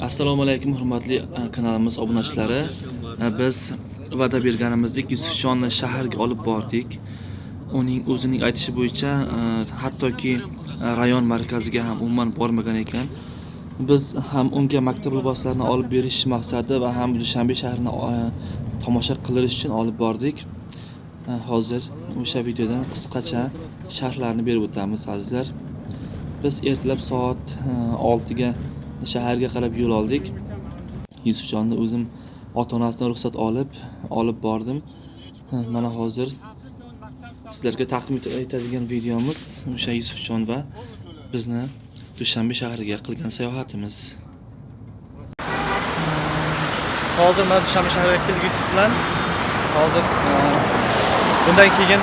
Assalomu alaykum hurmatli kanalimiz obunachilari. Biz va'da berganimizdek Yusufjonni shaharga olib bordik. Uning o'zining aytishi bo'yicha hattoki rayon markaziga ham umuman bormagan ekan. Biz ham unga maktab liboslarini olib berish maqsadi va ham Dushanbe shahrini tomosha qildirish uchun olib bordik. Hozir o'sha videodan qisqacha sharhlarni berib o'tamiz azizlar. Biz ertalab soat 6 ga shaharga qarab yo'l oldik. Yusufjonni o'zim ota-onasidan ruxsat olib bordim. Mana hozir sizlarga taqdim etadigan videomiz o'sha Yusufjon va bizni Dushanbe shahriga qilgan sayohatimiz. Hozir mana Dushanbe shahriga keldik Yusuf bilan. Hozir bundan keyin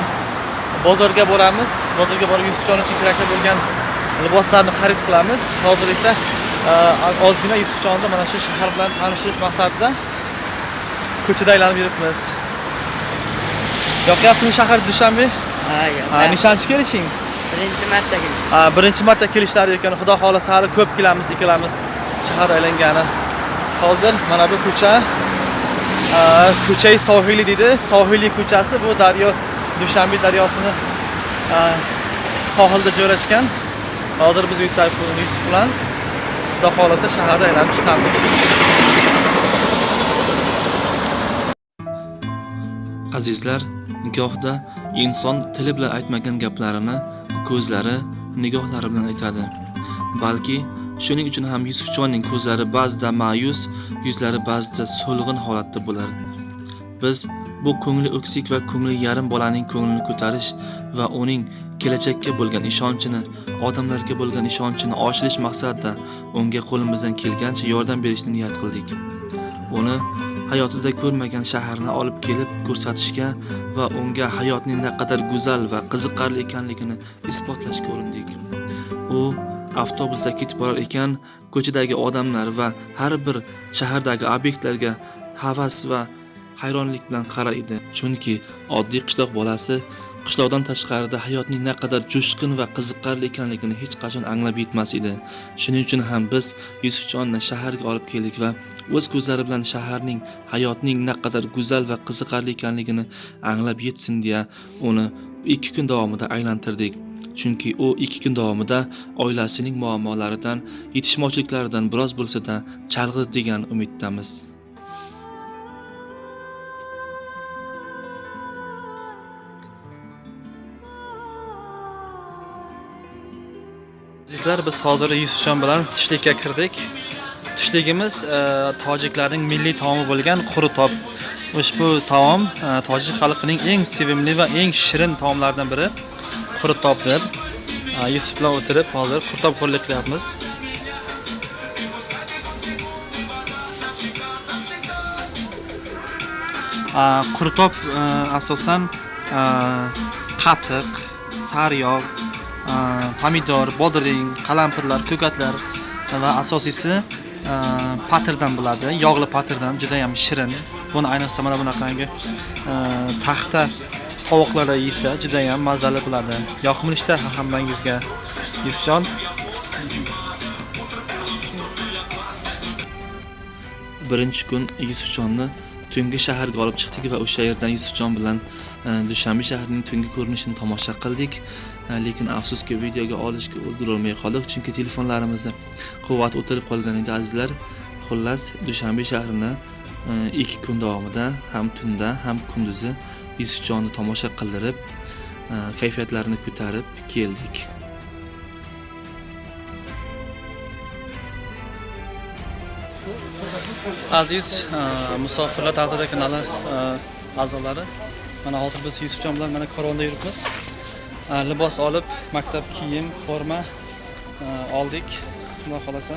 bozorga boramiz. Bozorga borib Yusufjon uchun kerakli bo'lgan liboslarni xarid qilamiz. Hozir esa ozgina Yusufjonni mana shu shahar bilan tanishtirish maqsadida ko'chada aylanib yuribmiz. Yoqyaptimi shahar Dushanbe? Ha, nishonchi kelishing? Birinchi marta kelishim. Birinchi marta kelishlari ekan. Xudo xolasa hali ko'p kelamiz, ikkalamiz shahar aylangani. Hozir mana bu ko'cha sohili deydi. Sohili ko'chasi bu daryo Dushanbe daryosini sohilda joylashgan. Hozir biz Yusuf bilan Xudo xolasa shaharda aylanib chiqamiz. Azizlar, gohda inson tili bilan aytmagan gaplarini ko'zlari, nigohlari bilan aytadi. Balki shuning uchun ham Yusufjonning ko'zlari ba'zida ma'yus, yuzlari ba'zida so'lg'in holatda bo'lar. Biz bu ko'ngli o'ksik va ko'ngli yarim bolaning ko'nglini ko'tarish va uning kelajakka bo'lgan ishonchini, odamlarga bo'lgan ishonchini oshirish maqsadida unga qo'limizdan kelgancha yordam berishni niyat qildik. Uni hayotida ko'rmagan shaharni olib kelib ko'rsatishga va unga hayotning naqadar go'zal va qiziqarli ekanligini isbotlashga urindik. U avtobusda ketib borar ekan, ko'chadagi odamlar va har bir shahardagi obyektlarga havas va hayronlik bilan qarar edi. Chunki oddiy qishloq bolasi qishloqdan tashqarida hayotning naqadar jo'shqin va qiziqarli ekanligini hech qachon anglab yetmas edi. Shuning uchun ham biz Yusufjonni shaharga olib keldik va o'z ko'zlari bilan shaharning, hayotning naqadar go'zal va qiziqarli ekanligini anglab yetsin deya uni 2 kun davomida aylantirdik. Chunki u 2 kun davomida oilasining muammolaridan, yetishmovchiliklaridan biroz bo'lsa-da chalg'idi degan umiddamiz. Azizlar, biz hozir Yusufjon bilan tushlikka kirdik. Tushligimiz tojiklarning milliy taomi bo'lgan quritob. Ushbu taom tojik xalqining eng sevimli va eng shirin taomlaridan biri quritobdir. Yusuf bilan o'tirib hozir quritob qo'llik qilyapmiz. Quritob asosan qatiq, sariyog', pomidor, bodring, qalampirlar, ko'katlar va asosiysi patirdan bo'ladi. Yog'li patirdan juda ham shirin. Buni ayniqsa mana bunaqangi taxta tovuqlarda yesa juda ham mazali bo'ladi. Yoqimli ishtaha hammangizga. Yusufjon. Birinchi kun Yusufjonni tungi shaharga olib chiqdik va o'sha yerdan Yusufjon bilan Dushanbe shahrining tungi ko'rinishini tomosha qildik. Lekin afsuski videoga olishga ulgura olmay qoldik, chunki telefonlarimizni quvvat o'tirib qolgan edi azizlar. Xullas, Dushanbe shahrini 2 kun davomida ham tunda, ham kunduzi Yusufjonni tomosha qildirib, kayfiyatlarini ko'tarib keldik. Aziz musofirlar taqdiri kanali a'zolari, mana hozir biz Yusufjon bilan mana karvonda yuribmiz. Libos olib, maktab kiyim, forma oldik. Xudo xolasa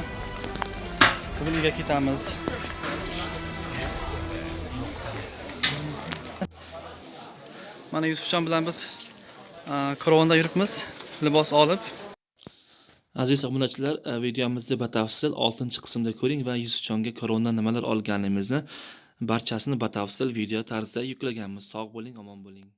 bugun uyga ketamiz. Mana Yusufjon bilan biz karvonda yuribmiz, libos olib. Aziz obunachilar, videomizni batafsil 6-qismda ko'ring va Yusufjonga karvondan nimalar olganimizni barchasini batafsil video tarzida yuklaganmiz. Sog' bo'ling, omon bo'ling.